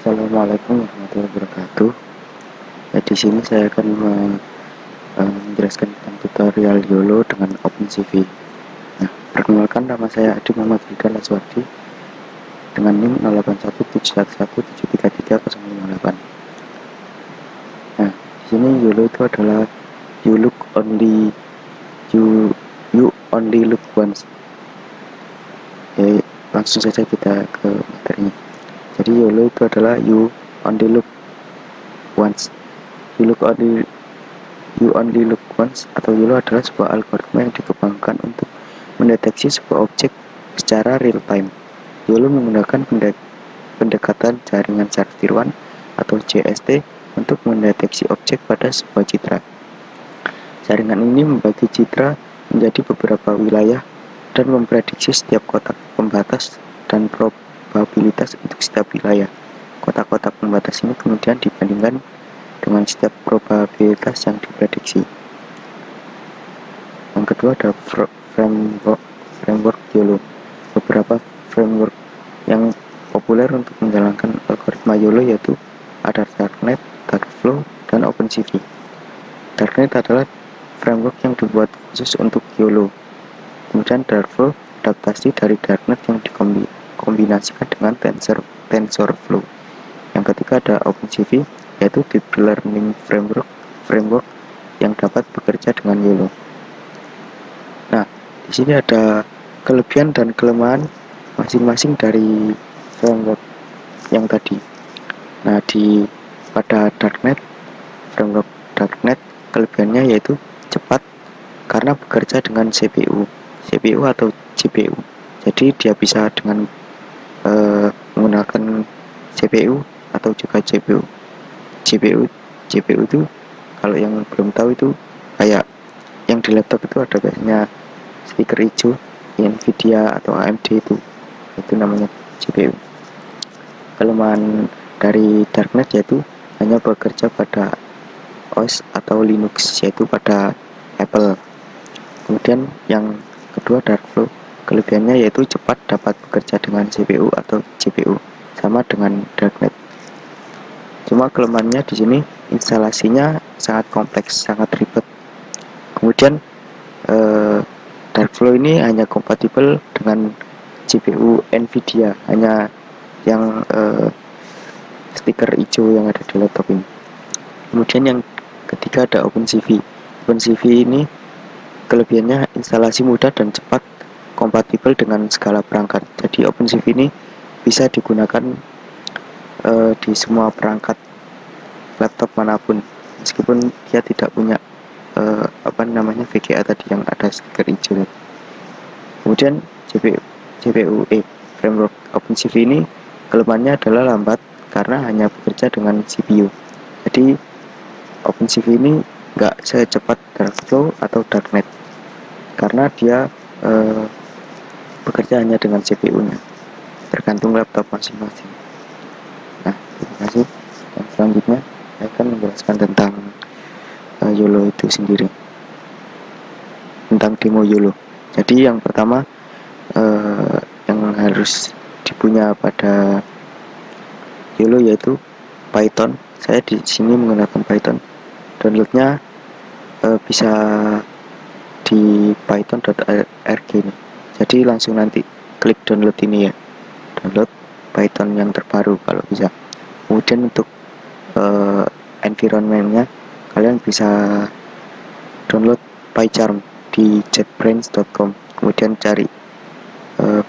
Assalamualaikum warahmatullahi wabarakatuh. Ya, di sini saya akan menjelaskan tentang tutorial YOLO dengan OpenCV. Nah, perkenalkan, nama saya Adi Muhammad Rida Laswardi dengan NIM 081711733058. Nah, di sini YOLO itu adalah you look only you only look once. Ya, langsung saja kita ke materinya. Jadi YOLO itu adalah you only look once. You only look once atau YOLO adalah sebuah algoritma yang dikembangkan untuk mendeteksi sebuah objek secara real time. YOLO menggunakan pendekatan jaringan secara tiruan atau JST untuk mendeteksi objek pada sebuah citra. Jaringan ini membagi citra menjadi beberapa wilayah dan memprediksi setiap kotak pembatas dan probabilitas untuk setiap wilayah. Kotak-kotak pembatas ini kemudian dibandingkan dengan setiap probabilitas yang diprediksi. Yang kedua ada framework YOLO. Beberapa framework yang populer untuk menjalankan algoritma YOLO yaitu ada Darknet, Darkflow, dan OpenCV. Darknet adalah framework yang dibuat khusus untuk YOLO. Kemudian Darkflow adaptasi dari Darknet yang dikombinasikan dengan TensorFlow. Yang ketiga ada OpenCV, yaitu Deep Learning Framework yang dapat bekerja dengan YOLO. Nah, di sini ada kelebihan dan kelemahan masing-masing dari framework yang tadi. Nah, pada framework Darknet, kelebihannya yaitu cepat karena bekerja dengan CPU atau GPU. Jadi dia bisa dengan menggunakan CPU atau juga GPU itu kalau yang belum tahu itu kayak yang di laptop itu ada biasanya stiker hijau Nvidia atau AMD itu namanya GPU. Kelemahan dari Darknet yaitu hanya bekerja pada OS atau Linux, yaitu pada Apple. Kemudian yang kedua Darkflow, kelebihannya yaitu cepat dapat bekerja dengan CPU atau GPU sama dengan Darknet. Cuma kelemahannya di sini instalasinya sangat kompleks, sangat ribet. Kemudian Darkflow ini hanya kompatibel dengan GPU Nvidia, hanya yang stiker hijau yang ada di laptop ini. Kemudian yang ketiga ada OpenCV. OpenCV ini kelebihannya instalasi mudah dan cepat, kompatibel dengan segala perangkat. Jadi OpenCV ini bisa digunakan di semua perangkat laptop manapun, meskipun dia tidak punya VGA tadi yang ada stiker hijau. Kemudian framework OpenCV ini kelemahannya adalah lambat karena hanya bekerja dengan CPU. Jadi OpenCV ini nggak secepat Darkflow atau Darknet karena dia bekerja hanya dengan CPU-nya, tergantung laptop masing-masing. Nah, terima kasih. Dan selanjutnya saya akan menjelaskan tentang YOLO itu sendiri, tentang demo YOLO. Jadi yang pertama yang harus dipunya pada YOLO yaitu Python. Saya di sini menggunakan Python. Downloadnya bisa di python.org ini. Jadi langsung nanti klik download ini ya, download Python yang terbaru kalau bisa. Kemudian untuk environment-nya kalian bisa download PyCharm di jetbrains.com, kemudian cari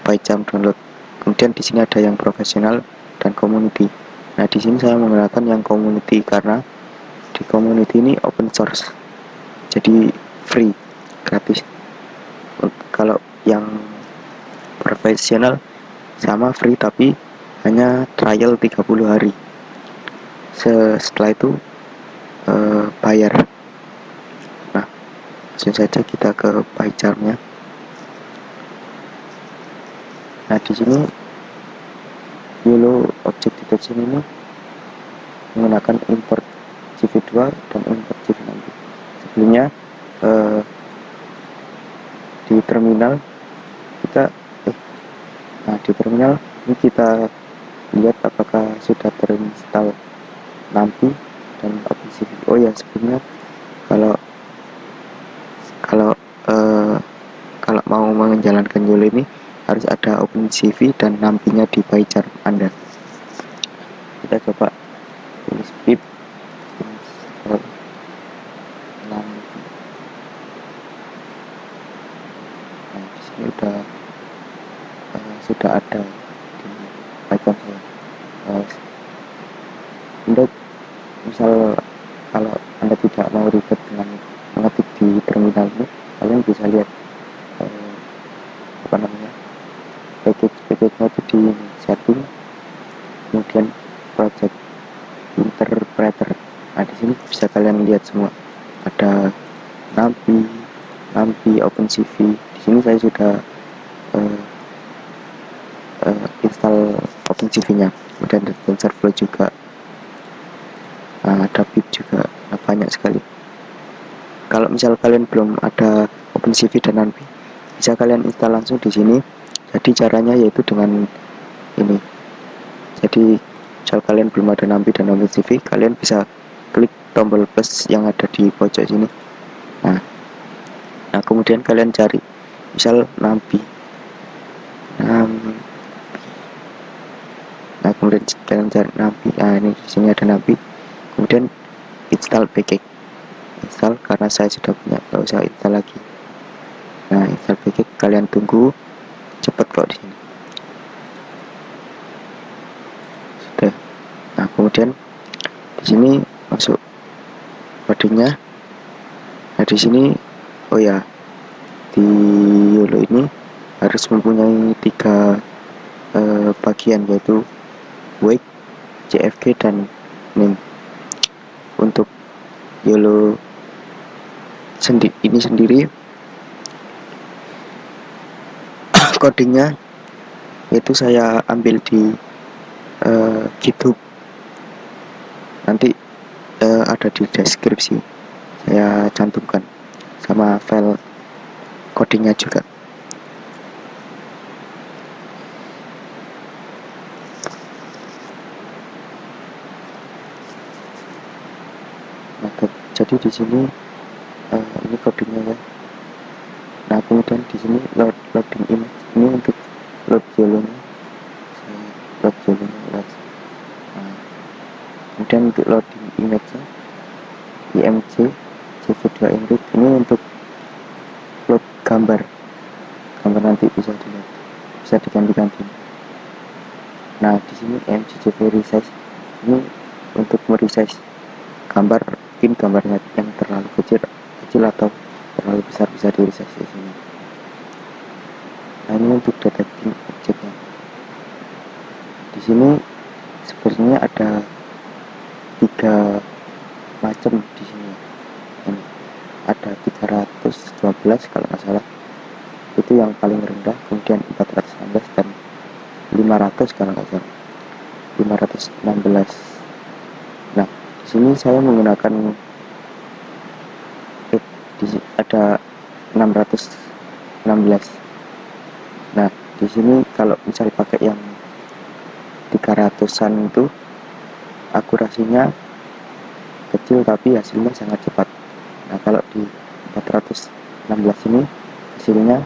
PyCharm download. Kemudian di sini ada yang profesional dan community. Nah, di sini saya menggunakan yang community karena di community ini open source, jadi free, gratis. Kalau yang profesional sama free tapi hanya trial 30 hari. Setelah itu bayar. Nah, langsung saja kita ke PyCharm-nya. Nah, di sini YOLO Object Detection ini menggunakan import CV2 dan import CV6. Sebelumnya di terminal kita ini kita lihat apakah sudah terinstall NAMPI dan OpenCV. Oh ya, sebelumnya kalau kalau eh, kalau mau menjalankan YOLO ini harus ada OpenCV dan NAMPI-nya di PyCharm Anda. Kita coba tulis pip install NAMPI. Nah, di sini sudah ada di PyCharm saya. Untuk misal kalau Anda tidak mau ribet dengan mengetik di terminal ini, kalian bisa lihat apa namanya package-nya itu di setting, kemudian project interpreter. Nah, di sini bisa kalian lihat semua ada NAMPI, OpenCV. Di sini saya sudah install OpenCV-nya, kemudian ada TensorFlow juga, ada pip juga. Nah, banyak sekali. Kalau misal kalian belum ada OpenCV dan NAMPI, bisa kalian install langsung di sini. Jadi caranya yaitu dengan ini. Jadi misal kalian belum ada NAMPI dan OpenCV, kalian bisa klik tombol plus yang ada di pojok sini. Nah, kemudian kalian cari misal NAMPI. Nah, kemudian kalian cari NAMPI. Nah, ini di sini ada NAMPI. Kemudian install package. Install karena saya sudah punya, nggak usah install lagi. Nah, install package, kalian tunggu, cepat kok di sini. Sudah. Nah, kemudian di sini masuk kodenya. Nah, di sini oh ya, di YOLO ini harus mempunyai 3 bagian, yaitu wake, CFG, dan name. Untuk YOLO ini sendiri codingnya itu saya ambil di GitHub, nanti ada di deskripsi, saya cantumkan sama file codingnya juga. Nah, jadi di sini ini codingnya ya. Nah, kemudian di sini loading image ini untuk load YOLO-nya, load YOLO-nya. Nah, kemudian untuk loading image-nya IMG CV2 Encrypt ini untuk load gambar nanti bisa dilihat, bisa diganti-ganti. Nah, di sini MGJV resize ini untuk meresize gambar, mungkin gambarnya yang terlalu kecil atau terlalu besar bisa di resize di sini. Nah, ini untuk detecting objeknya. Di sini sebenarnya ada 3 macam di sini. Ini ada 312 kalau nggak salah, itu yang paling rendah, kemudian 416 dan 500 kalau nggak salah, 516. Nah, di sini saya menggunakan di sini ada 616. Nah, di sini kalau misal pakai yang 300-an itu akurasinya kecil tapi hasilnya sangat cepat. Nah, kalau di 416 ini hasilnya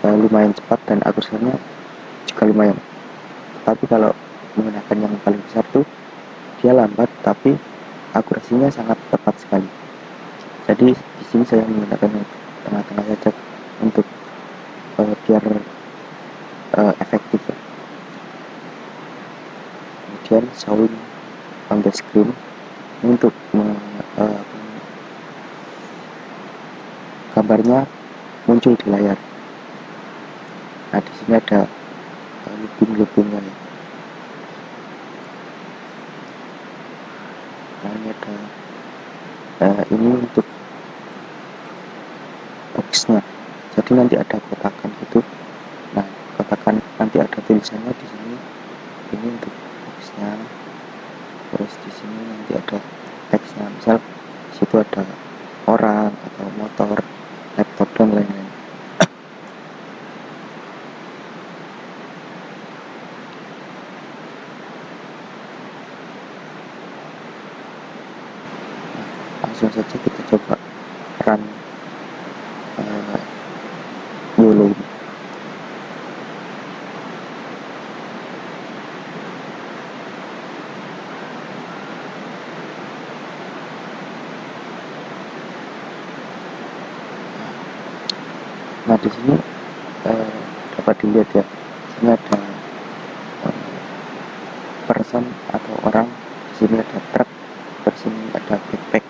lumayan cepat dan akurasinya juga lumayan. Tapi kalau menggunakan yang paling besar tuh dia lambat tapi akurasinya sangat tepat sekali. Jadi di sini saya menggunakan yang tengah-tengah saja untuk biar efektif. Kemudian showing on the screen untuk gambarnya muncul di layar. Nah, di sini ada looping-loopingnya ya. Nah, ini ada ini untuk boxnya. Jadi nanti ada kotakan gitu. Nah, kotakan nanti ada tulisannya di sini. Ini untuk boxnya. Terus di sini nanti ada teksnya. Misal di situ ada orang atau motor, laptop dan lain-lain. langsung saja kita coba run YOLO ini. Nah, di sini dapat dilihat ya, sini ada person atau orang, di sini ada truk, di sini ada backpack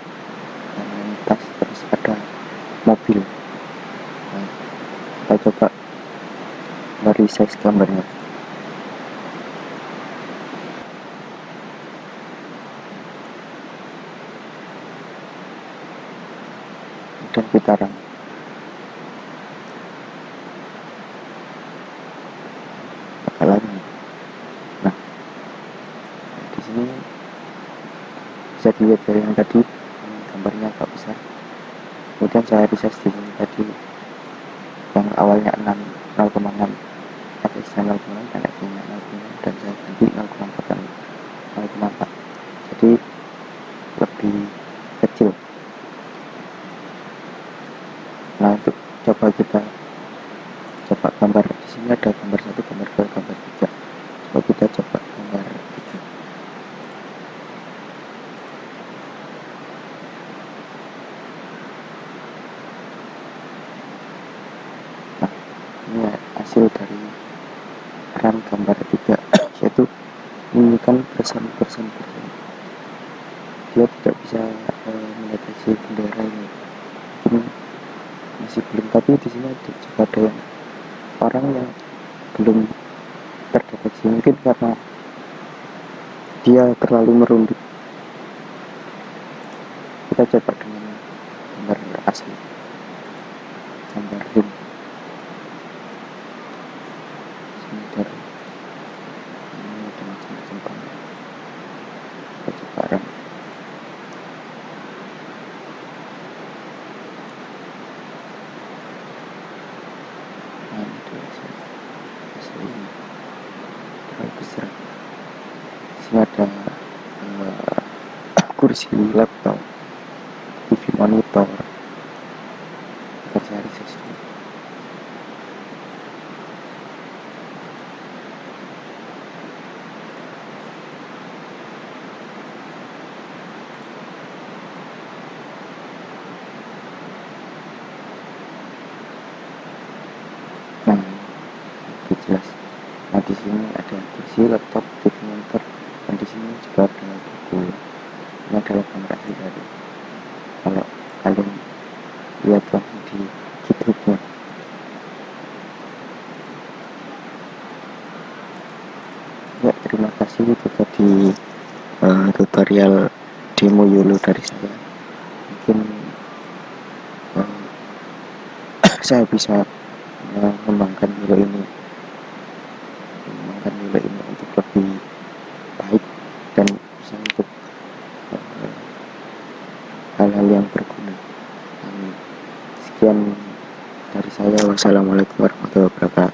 dan tas, terus ada mobil. Nah, kita coba dari size gambarnya. Dan kita run. Lagi. Nah, di sini bisa dilihat dari yang tadi gambarnya agak besar. Kemudian saya resize di sini tadi yang awalnya 0,6 fx-nya 0,6 dan fx-nya 0,6 dan saya ganti 0,4 dan 0,4, jadi lebih kecil. Nah, untuk coba kita coba gambar, di sini ada gambar 1, gambar 2, gambar 3. Coba kita coba gambar 3. Nah, ini hasil dari run gambar 3, yaitu ini kan person. Dia tidak bisa mendeteksi bendera ini. Ini masih belum, tapi di sini juga ada yang orang yang belum terdeteksi, mungkin karena dia terlalu merunduk. Kita coba dengan gambar asli, gambar rim sebentar. Ini ada macam-macam gambar. Kita coba run. Nah, itu asli ini terlalu besar. Di sini ada kursi laptop, TV monitor. Kita cari sesuatu. Nah, lebih jelas. Nah, di sini ada kursi, laptop, TV monitor, dan di sini juga ada buku. Ini adalah gambar asli dari, kalau kalian lihat langsung di GitHub-nya. Ya, terima kasih, itu tadi tutorial demo YOLO dari saya. Mungkin saya bisa mengembangkan YOLO ini untuk lebih baik dan bisa untuk hal-hal yang berguna. Sekian dari saya. Wassalamualaikum warahmatullahi wabarakatuh.